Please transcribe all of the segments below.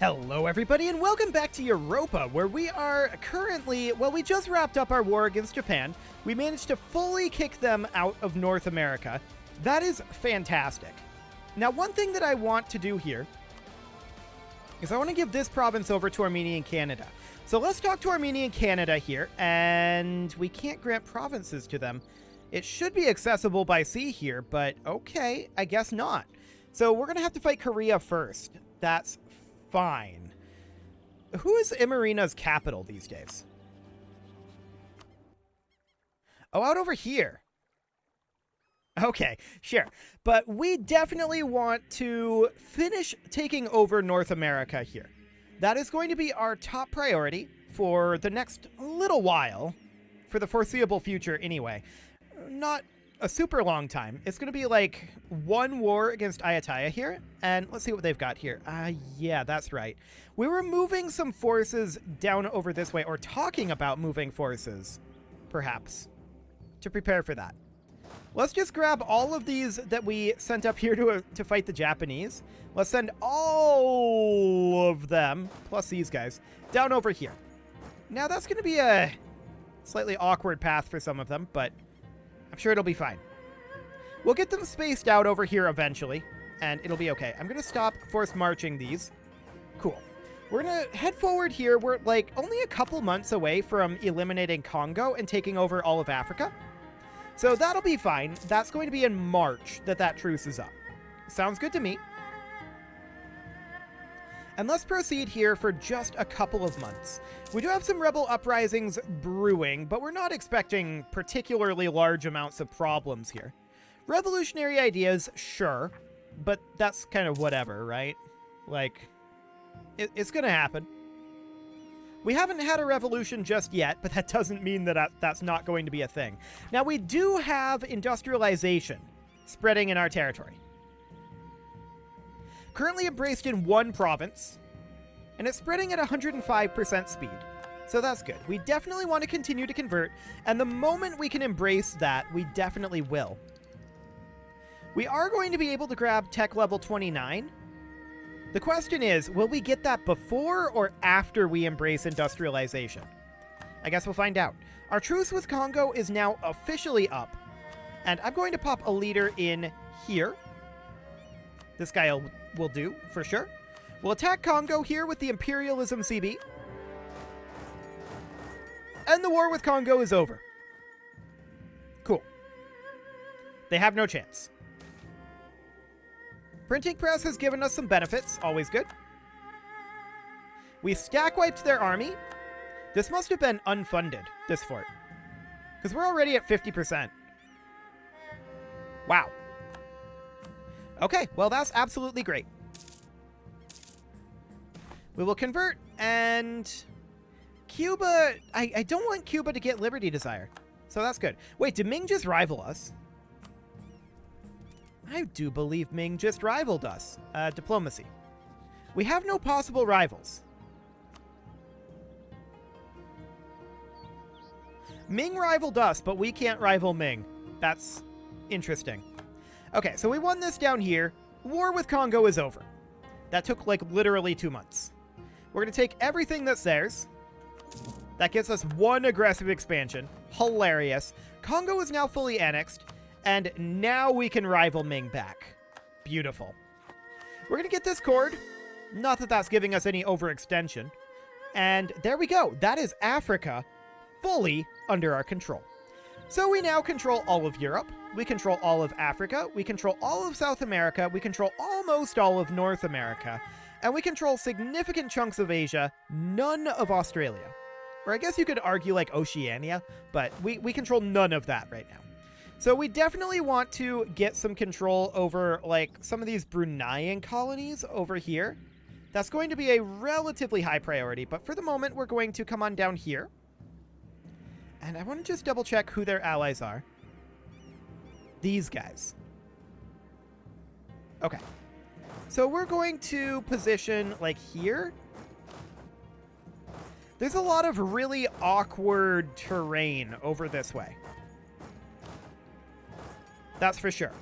Hello everybody and welcome back to Europa, where we are currently, well, we just wrapped up our war against Japan. We managed to fully kick them out of North America. That is fantastic. Now, one thing that I want to do here is I want to give this province over to Armenia and Canada. So let's talk to Armenia and Canada here, and we can't grant provinces to them. It should be accessible by sea here, but okay, I guess not. So we're going to have to fight Korea first. That's fine. Who is Imerina's capital these days? Oh, out over here. Okay, sure. But we definitely want to finish taking over North America here. That is going to be our top priority for the next little while, for the foreseeable future anyway. Not a super long time. It's going to be like one war against Ayutthaya here, and let's see what they've got here. Yeah, that's right. We were moving some forces down over this way, or talking about moving forces, perhaps, to prepare for that. Let's just grab all of these that we sent up here to fight the Japanese. Let's send all of them, plus these guys, down over here. Now, that's going to be a slightly awkward path for some of them, but I'm sure it'll be fine. We'll get them spaced out over here eventually, and it'll be okay. I'm going to stop force marching these. Cool. We're going to head forward here. We're like only a couple months away from eliminating Congo and taking over all of Africa. So that'll be fine. That's going to be in March that truce is up. Sounds good to me. And let's proceed here for just a couple of months. We do have some rebel uprisings brewing, but we're not expecting particularly large amounts of problems here. Revolutionary ideas, sure, but that's kind of whatever, right? Like, it's gonna happen. We haven't had a revolution just yet, but that doesn't mean that that's not going to be a thing. Now, we do have industrialization spreading in our territory. Currently embraced in one province, and it's spreading at 105% speed. So that's good. We definitely want to continue to convert, and the moment we can embrace that, we definitely will. We are going to be able to grab tech level 29. The question is, will we get that before or after we embrace industrialization? I guess we'll find out. Our truce with Congo is now officially up, and I'm going to pop a leader in here. This guy will do, for sure. We'll attack Congo here with the Imperialism CB. And the war with Congo is over. Cool. They have no chance. Printing press has given us some benefits. Always good. We stack wiped their army. This must have been unfunded, this fort, because we're already at 50%. Wow. Okay, well, that's absolutely great. We will convert, and Cuba... I don't want Cuba to get Liberty Desire, so that's good. Wait, did Ming just rival us? I do believe Ming just rivaled us. Diplomacy. We have no possible rivals. Ming rivaled us, but we can't rival Ming. That's interesting. Okay, so we won this down here. War with Congo is over. That took, like, literally 2 months. We're going to take everything that's theirs. That gets us one aggressive expansion. Hilarious. Congo is now fully annexed, and now we can rival Ming back. Beautiful. We're going to get this cord. Not that that's giving us any overextension. And there we go. That is Africa fully under our control. So we now control all of Europe, we control all of Africa, we control all of South America, we control almost all of North America, and we control significant chunks of Asia, none of Australia. Or I guess you could argue like Oceania, but we control none of that right now. So we definitely want to get some control over like some of these Bruneian colonies over here. That's going to be a relatively high priority, but for the moment we're going to come on down here. And I want to just double check who their allies are. These guys. Okay. So we're going to position like here. There's a lot of really awkward terrain over this way. That's for sure.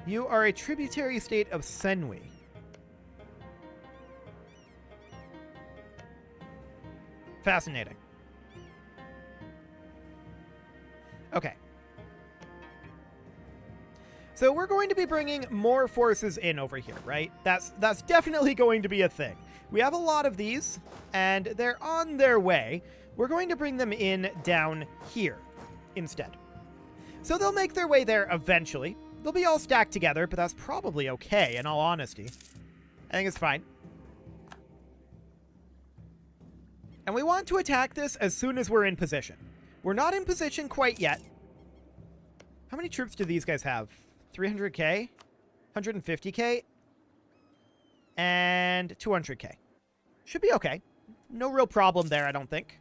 You are a tributary state of Senwi. Fascinating. Okay. So we're going to be bringing more forces in over here, right? That's definitely going to be a thing. We have a lot of these, and they're on their way. We're going to bring them in down here instead. So they'll make their way there eventually. They'll be all stacked together, but that's probably okay, in all honesty. I think it's fine. And we want to attack this as soon as we're in position. We're not in position quite yet. How many troops do these guys have? 300k? 150k? And 200k. Should be okay. No real problem there, I don't think.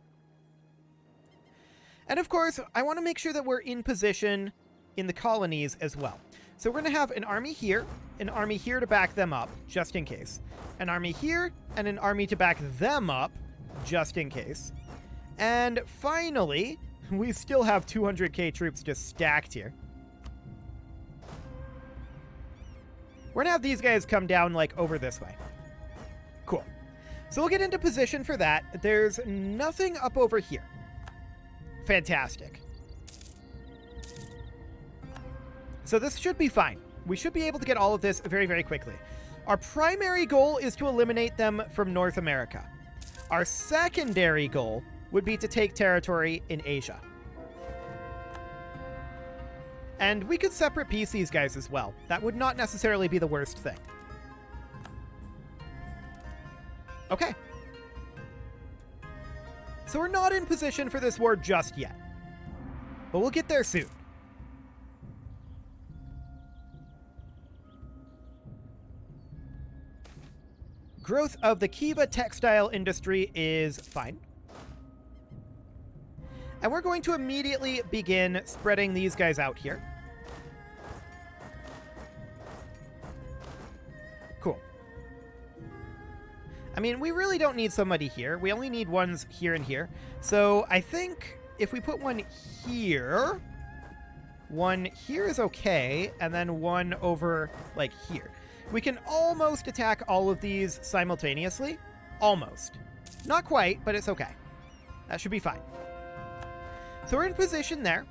And of course, I want to make sure that we're in position in the colonies as well. So we're going to have an army here to back them up, just in case. An army here, and an army to back them up, just in case. And finally, we still have 200k troops just stacked here. We're going to have these guys come down, like, over this way. Cool. So we'll get into position for that. There's nothing up over here. Fantastic. So this should be fine. We should be able to get all of this very, very quickly. Our primary goal is to eliminate them from North America. Our secondary goal would be to take territory in Asia. And we could separate piece these guys as well. That would not necessarily be the worst thing. Okay. So we're not in position for this war just yet. But we'll get there soon. Growth of the Kiva textile industry is fine. And we're going to immediately begin spreading these guys out here. Cool. I mean, we really don't need somebody here. We only need ones here and here. So I think if we put one here is okay, and then one over, like, here. We can almost attack all of these simultaneously. Almost. Not quite, but it's okay. That should be fine. So we're in position there.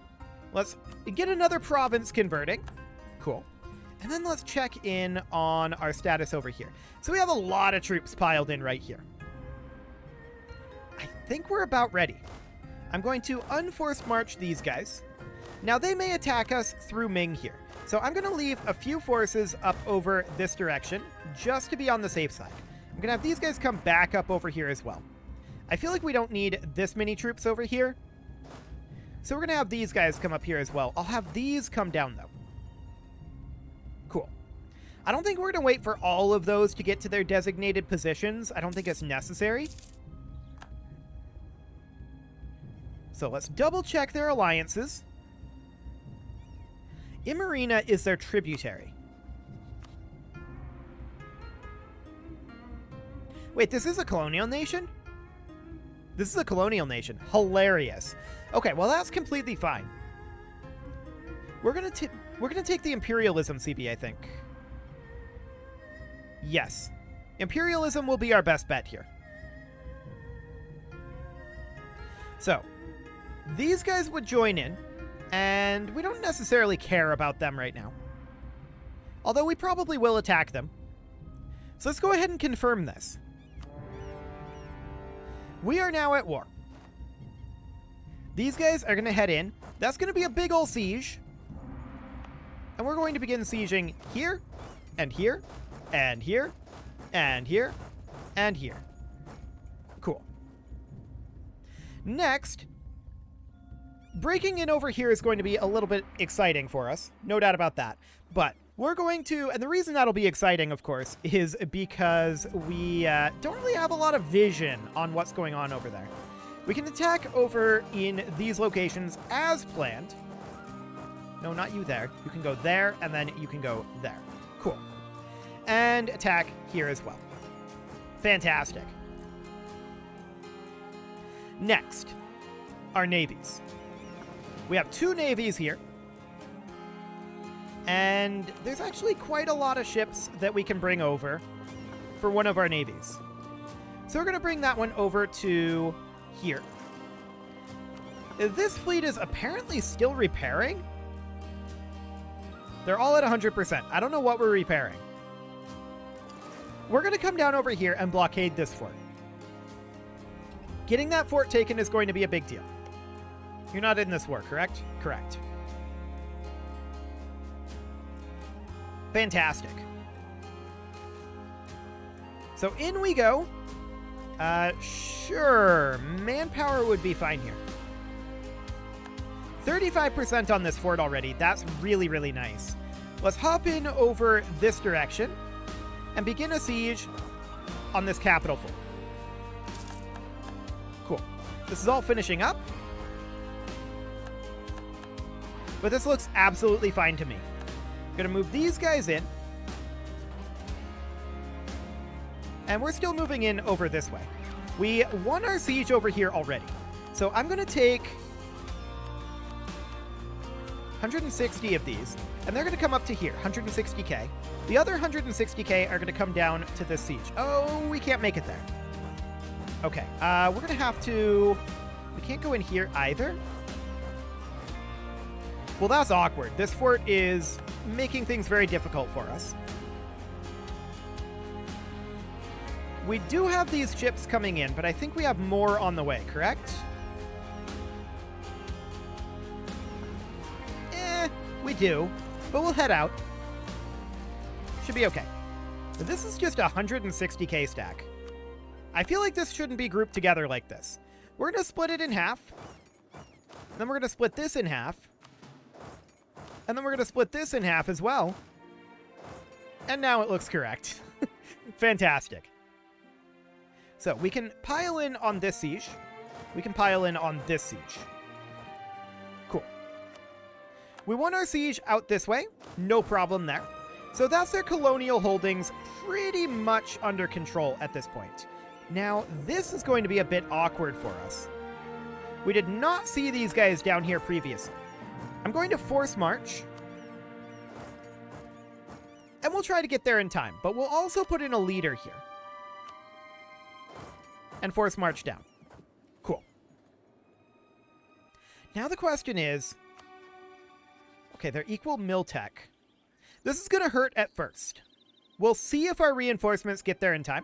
Let's get another province converting. Cool. And then let's check in on our status over here. So we have a lot of troops piled in right here. I think we're about ready. I'm going to unforced march these guys. Now they may attack us through Ming here. So I'm going to leave a few forces up over this direction just to be on the safe side. I'm going to have these guys come back up over here as well. I feel like we don't need this many troops over here. So we're going to have these guys come up here as well. I'll have these come down, though. Cool. I don't think we're going to wait for all of those to get to their designated positions. I don't think it's necessary. So let's double check their alliances. Imarina is their tributary. Wait, this is a colonial nation? This is a colonial nation. Hilarious. Okay, well, that's completely fine. We're gonna take the imperialism CB, I think. Yes. Imperialism will be our best bet here. So, these guys would join in, and we don't necessarily care about them right now. Although we probably will attack them. So let's go ahead and confirm this. We are now at war. These guys are going to head in. That's going to be a big ol' siege. And we're going to begin sieging here, and here, and here, and here, and here. Cool. Next, breaking in over here is going to be a little bit exciting for us. No doubt about that. But we're going to, and the reason that'll be exciting, of course, is because we don't really have a lot of vision on what's going on over there. We can attack over in these locations as planned. No, not you there. You can go there, and then you can go there. Cool. And attack here as well. Fantastic. Next, our navies. We have two navies here. And there's actually quite a lot of ships that we can bring over for one of our navies. So we're going to bring that one over to here. This fleet is apparently still repairing. They're all at 100%. I don't know what we're repairing. We're going to come down over here and blockade this fort. Getting that fort taken is going to be a big deal. You're not in this war, correct? Correct. Fantastic. So in we go. Sure. Manpower would be fine here. 35% on this fort already. That's really, really nice. Let's hop in over this direction and begin a siege on this capital fort. Cool. This is all finishing up. But this looks absolutely fine to me. I'm going to move these guys in. And we're still moving in over this way. We won our siege over here already. So I'm going to take 160 of these, and they're going to come up to here, 160k. The other 160k are going to come down to this siege. Oh, we can't make it there. Okay, we're going to have to... We can't go in here either. Well, that's awkward. This fort is making things very difficult for us. We do have these ships coming in, but I think we have more on the way, correct? We do, but we'll head out. Should be okay. But this is just a 160k stack. I feel like this shouldn't be grouped together like this. We're going to split it in half. Then we're going to split this in half. And then we're going to split this in half as well. And now it looks correct. Fantastic. So we can pile in on this siege. We can pile in on this siege. Cool. We won our siege out this way. No problem there. So that's their colonial holdings pretty much under control at this point. Now, this is going to be a bit awkward for us. We did not see these guys down here previously. I'm going to force march. And we'll try to get there in time, but we'll also put in a leader here. And force march down. Cool. Now the question is... Okay, they're equal mill tech. This is going to hurt at first. We'll see if our reinforcements get there in time.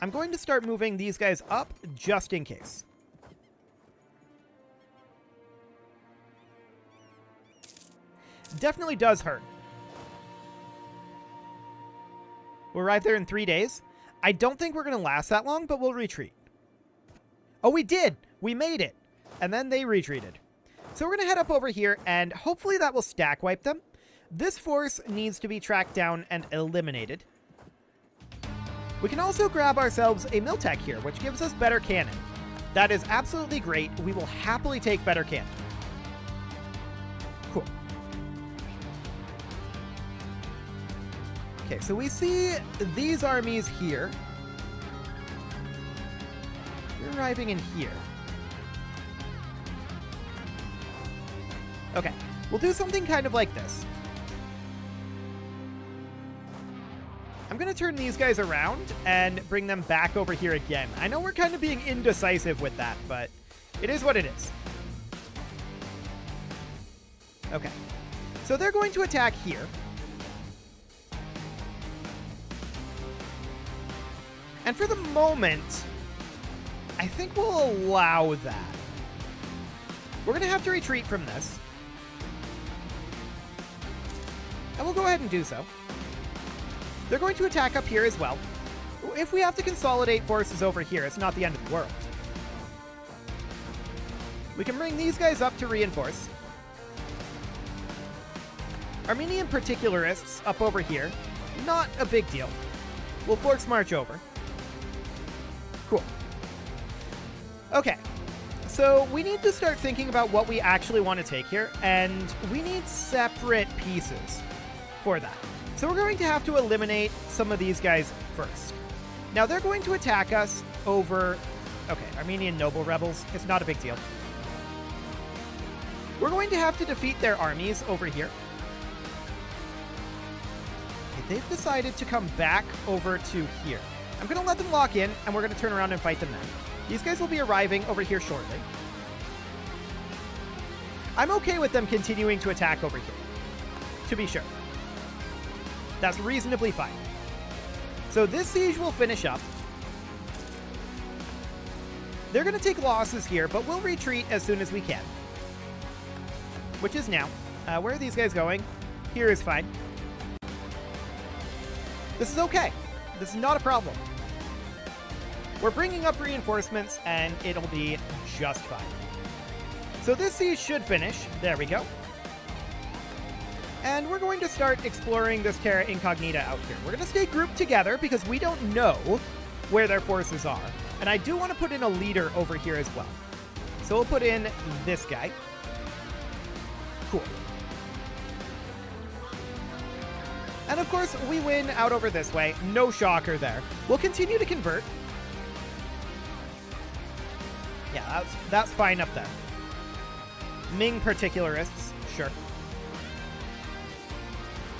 I'm going to start moving these guys up just in case. Definitely does hurt. We'll arrive there in 3 days. I don't think we're going to last that long, but we'll retreat. Oh, we did! We made it! And then they retreated. So we're going to head up over here, and hopefully that will stack wipe them. This force needs to be tracked down and eliminated. We can also grab ourselves a mill tech here, which gives us better cannon. That is absolutely great. We will happily take better cannon. Cool. Okay, so we see these armies here. You're arriving in here. Okay, we'll do something kind of like this. I'm going to turn these guys around and bring them back over here again. I know we're kind of being indecisive with that, but it is what it is. Okay, so they're going to attack here. And for the moment, I think we'll allow that. We're going to have to retreat from this. And we'll go ahead and do so. They're going to attack up here as well. If we have to consolidate forces over here, it's not the end of the world. We can bring these guys up to reinforce. Armenian particularists up over here. Not a big deal. We'll force march over. Cool. Okay. So we need to start thinking about what we actually want to take here, and we need separate pieces for that. So we're going to have to eliminate some of these guys first. Now they're going to attack us over... Okay, Armenian noble rebels. It's not a big deal. We're going to have to defeat their armies over here. they've decided to come back over to here. I'm going to let them lock in, and we're going to turn around and fight them then. These guys will be arriving over here shortly. I'm okay with them continuing to attack over here, to be sure. That's reasonably fine. So this siege will finish up. They're going to take losses here, but we'll retreat as soon as we can. Which is now. Where are these guys going? Here is fine. This is okay. This is not a problem. We're bringing up reinforcements, and it'll be just fine. So this siege should finish. There we go. And we're going to start exploring this Terra Incognita out here. We're going to stay grouped together because we don't know where their forces are. And I do want to put in a leader over here as well. So we'll put in this guy. Cool. And of course, we win out over this way. No shocker there. We'll continue to convert. Yeah, that's fine up there. Ming particularists, sure.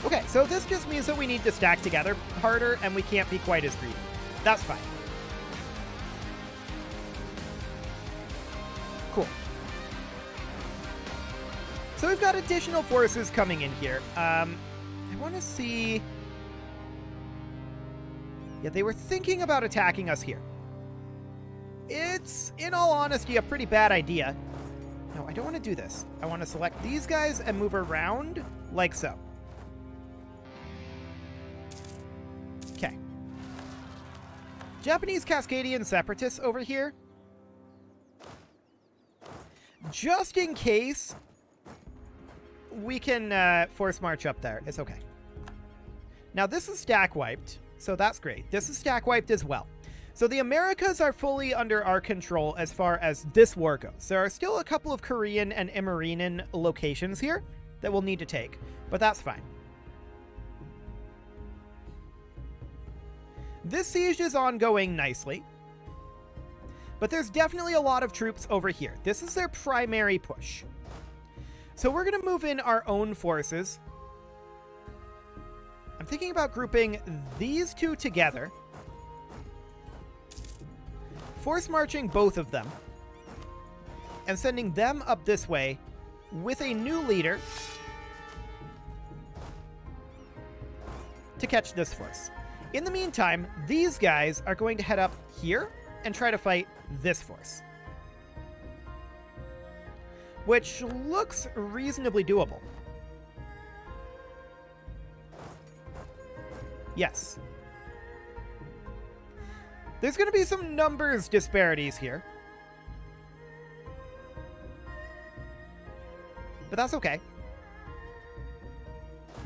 Okay, so this just means that we need to stack together harder and we can't be quite as greedy. That's fine. Cool. So we've got additional forces coming in here. I want to see... Yeah, they were thinking about attacking us here. It's, in all honesty, a pretty bad idea. No, I don't want to do this. I want to select these guys and move around like so. Okay. Japanese Cascadian separatists over here. Just in case we can force march up there. It's okay. Now, this is stack wiped, so that's great. This is stack wiped as well. So the Americas are fully under our control as far as this war goes. There are still a couple of Korean and Emirenian locations here that we'll need to take, but that's fine. This siege is ongoing nicely, but there's definitely a lot of troops over here. This is their primary push. So we're going to move in our own forces. I'm thinking about grouping these two together. Force marching both of them. And sending them up this way with a new leader to catch this force. In the meantime, these guys are going to head up here and try to fight this force. Which looks reasonably doable. Yes. There's going to be some numbers disparities here. But that's okay.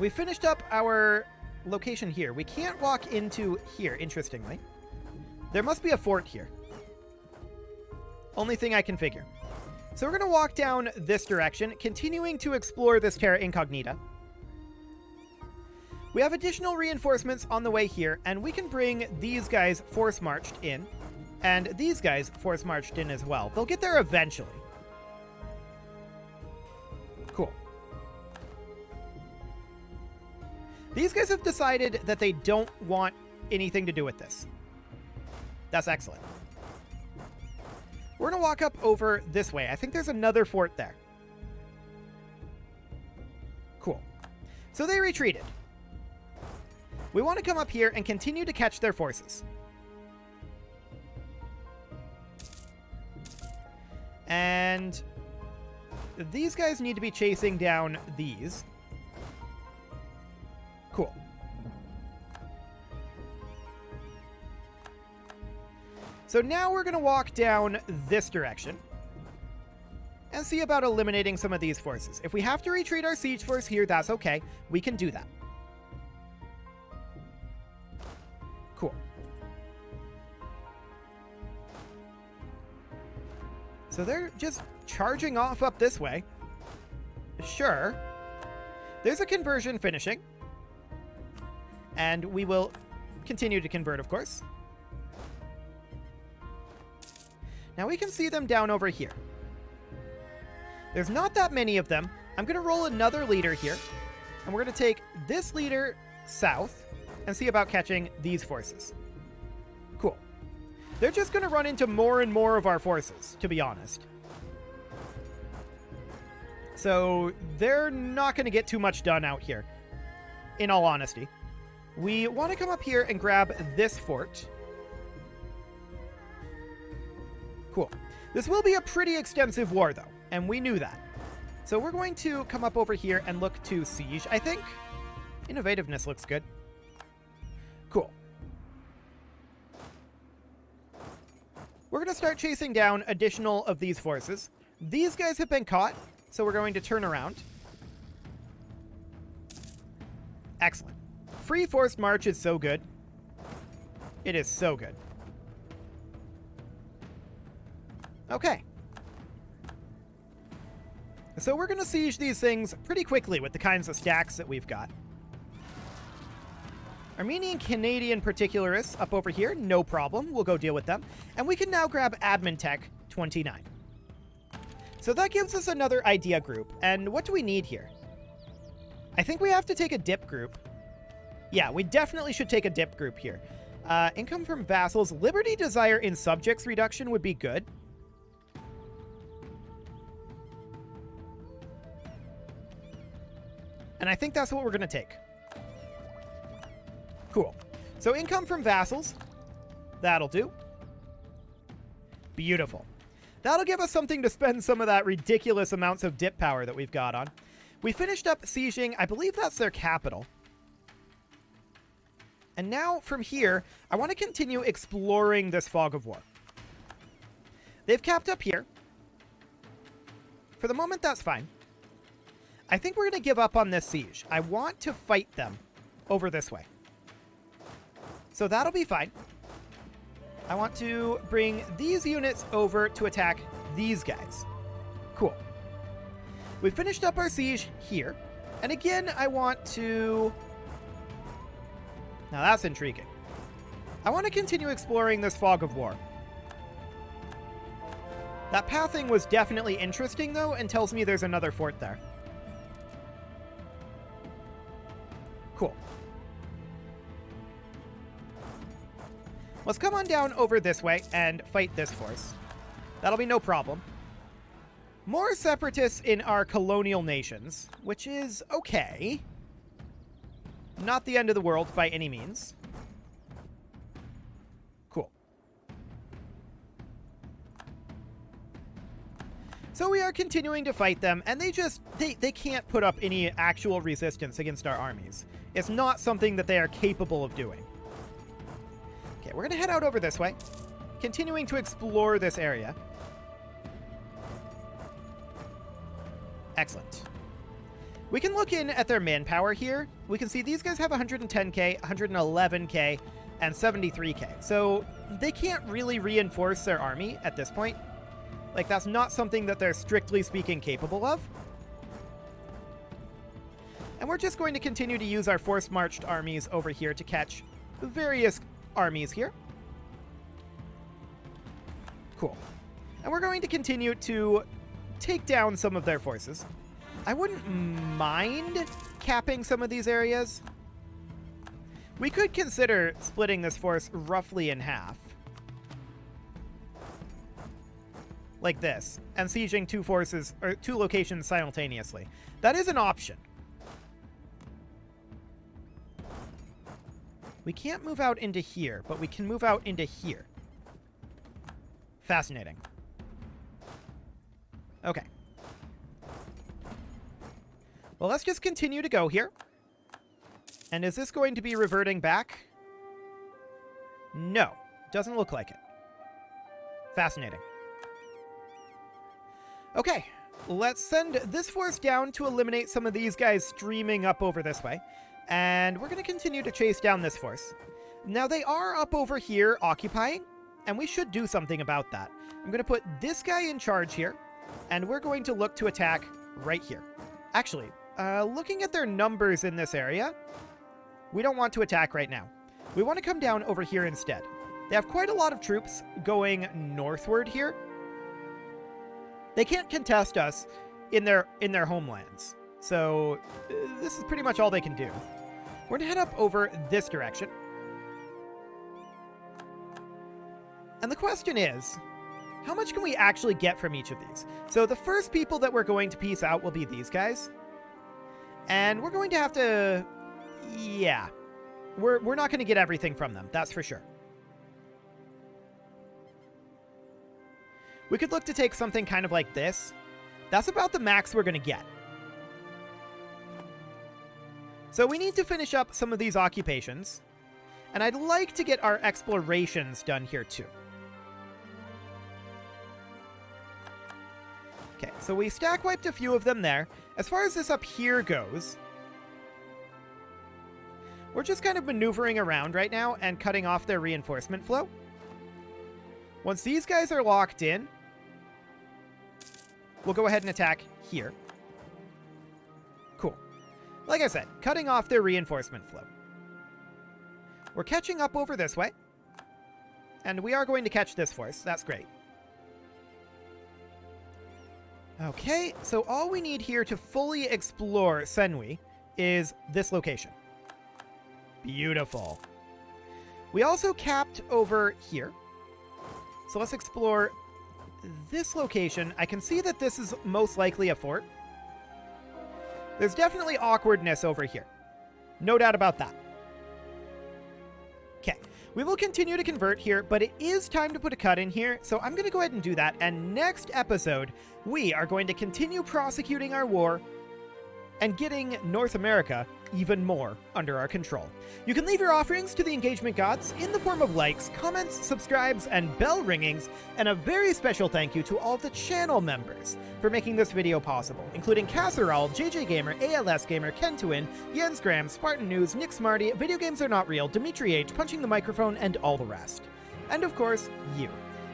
We finished up our location here. We can't walk into here, interestingly. There must be a fort here. Only thing I can figure. So we're going to walk down this direction, continuing to explore this Terra Incognita. We have additional reinforcements on the way here, and we can bring these guys force marched in, and these guys force marched in as well. They'll get there eventually. Cool. These guys have decided that they don't want anything to do with this. That's excellent. We're going to walk up over this way. I think there's another fort there. Cool. So they retreated. We want to come up here and continue to catch their forces. And these guys need to be chasing down these. Cool. So now we're going to walk down this direction and see about eliminating some of these forces. If we have to retreat our siege force here, that's okay. We can do that. Cool. So they're just charging off up this way. Sure. There's a conversion finishing. And we will continue to convert, of course. Now we can see them down over here. There's not that many of them. I'm going to roll another leader here. And we're going to take this leader south. and see about catching these forces. Cool. They're just going to run into more and more of our forces, to be honest. So they're not going to get too much done out here, in all honesty. We want to come up here and grab this fort. Cool. This will be a pretty extensive war, though, and we knew that. So we're going to come up over here and look to siege, I think. Innovativeness looks good. Cool. We're going to start chasing down additional of these forces. These guys have been caught, so we're going to turn around. Excellent. Free forced march is so good. It is so good. Okay. So we're going to siege these things pretty quickly with the kinds of stacks that we've got. Armenian Canadian particularists up over here, no problem. We'll go deal with them. And we can now grab Admin Tech 29. So that gives us another idea group. And what do we need here? I think we have to take a dip group. Yeah, we definitely should take a dip group here. Income from vassals. Liberty desire in subjects reduction would be good. And I think that's what we're going to take. Cool. So income from vassals. That'll do. Beautiful. That'll give us something to spend some of that ridiculous amounts of dip power that we've got on. We finished up sieging. I believe that's their capital. And now from here, I want to continue exploring this fog of war. They've capped up here. For the moment, that's fine. I think we're going to give up on this siege. I want to fight them over this way. So that'll be fine. I want to bring these units over to attack these guys. Cool. We finished up our siege here. And again, I want to... Now that's intriguing. I want to continue exploring this fog of war. That pathing was definitely interesting, though, and tells me there's another fort there. Cool. Let's come on down over this way and fight this force. That'll be no problem. More separatists in our colonial nations, which is okay. Not the end of the world by any means. Cool. So we are continuing to fight them, and they can't put up any actual resistance against our armies. It's not something that they are capable of doing. Okay, we're going to head out over this way, continuing to explore this area. Excellent. We can look in at their manpower here. We can see these guys have 110k, 111k, and 73k. So they can't really reinforce their army at this point. Like, that's not something that they're strictly speaking capable of. And we're just going to continue to use our force-marched armies over here to catch various armies here. Cool. And we're going to continue to take down some of their forces. I wouldn't mind capping some of these areas. We could consider splitting this force roughly in half. Like this, and sieging two forces, or two locations simultaneously. That is an option. We can't move out into here, but we can move out into here. Fascinating. Okay. Well, let's just continue to go here. And is this going to be reverting back? No. Doesn't look like it. Fascinating. Okay. Let's send this force down to eliminate some of these guys streaming up over this way. And we're going to continue to chase down this force. Now, they are up over here occupying, and we should do something about that. I'm going to put this guy in charge here, and we're going to look to attack right here. Actually, looking at their numbers in this area, we don't want to attack right now. We want to come down over here instead. They have quite a lot of troops going northward here. They can't contest us in their homelands. So this is pretty much all they can do. We're going to head up over this direction. And the question is, how much can we actually get from each of these? So the first people that we're going to piece out will be these guys. And we're going to have to... yeah. We're not going to get everything from them, that's for sure. We could look to take something kind of like this. That's about the max we're going to get. So we need to finish up some of these occupations. And I'd like to get our explorations done here too. Okay, so we stack wiped a few of them there. As far as this up here goes, we're just kind of maneuvering around right now and cutting off their reinforcement flow. Once these guys are locked in, we'll go ahead and attack here. Cool. Like I said, cutting off their reinforcement flow. We're catching up over this way. And we are going to catch this force. That's great. Okay, so all we need here to fully explore Senwi is this location. Beautiful. We also capped over here. So let's explore this location. I can see that this is most likely a fort. There's definitely awkwardness over here. No doubt about that. Okay, we will continue to convert here, but it is time to put a cut in here, so I'm going to go ahead and do that, and next episode, we are going to continue prosecuting our war and getting North America even more under our control. You can leave your offerings to the engagement gods in the form of likes, comments, subscribes, and bell ringings, and a very special thank you to all of the channel members for making this video possible, including Casserole, JJ Gamer, ALS Gamer, Kentuin, Jens Graham, Spartan News, Nick Smarty, Video Games Are Not Real, Dimitri H, Punching the Microphone, and all the rest. And of course, you.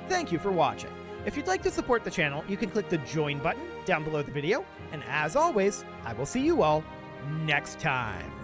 Thank you for watching. If you'd like to support the channel, you can click the join button down below the video, and as always, I will see you all next time.